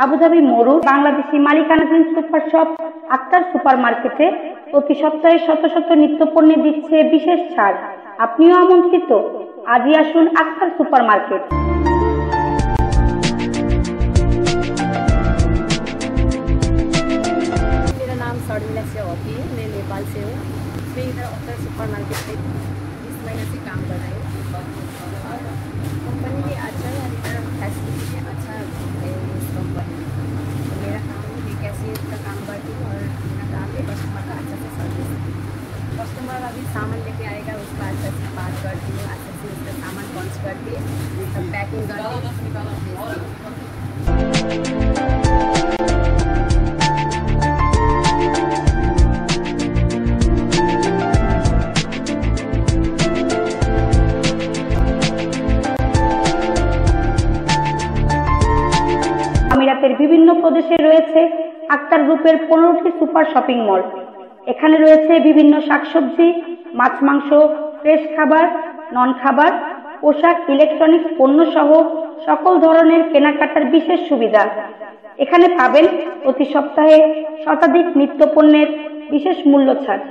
Abu Dhabi মরুর বাংলাদেশি মালিকানাধীন super shop Akter super মার্কেটে প্রতি সপ্তাহে শত শত নিত্যপণ্যে দিচ্ছে বিশেষ ছাড়। আপনিও আমন্ত্রিত, আজই আসুন আক্তার সুপার मार्केट। मेरा नाम शर्मिला सेवकी, मैं नेपाल से हूँ। मैं इधर अक्तार सुपर मार्केट में इस महीने से काम कर रही हूँ और कंपनी भी अच्छा है और इधर फैसिलिटी भी अच्छा है इस कंपनी। तो मेरा काम है कैशियर का काम करती हूँ और मेरा काम है कस्टमर का अच्छा से सर्विस। कस्टमर अभी सामान लेके आएगा, उसका अच्छा से बात करती हूँ, अच्छा से उसका सामान पहुँच करती है, सब पैकिंग करती हूँ। আমিরাতের বিভিন্ন প্রদেশে রয়েছে আক্তার গ্রুপের 15টি সুপার শপিং মল। এখানে রয়েছে বিভিন্ন শাকসবজি, মাছ মাংস, ফ্রেশ খাবার, নন খাবার, পোশাক, ইলেকট্রনিক্স পণ্য সহ সকল ধরনের কেনাকাটার বিশেষ সুবিধা। এখানে পাবেন প্রতি সপ্তাহে শতাধিক নিত্যপণ্যের বিশেষ মূল্য ছাড়।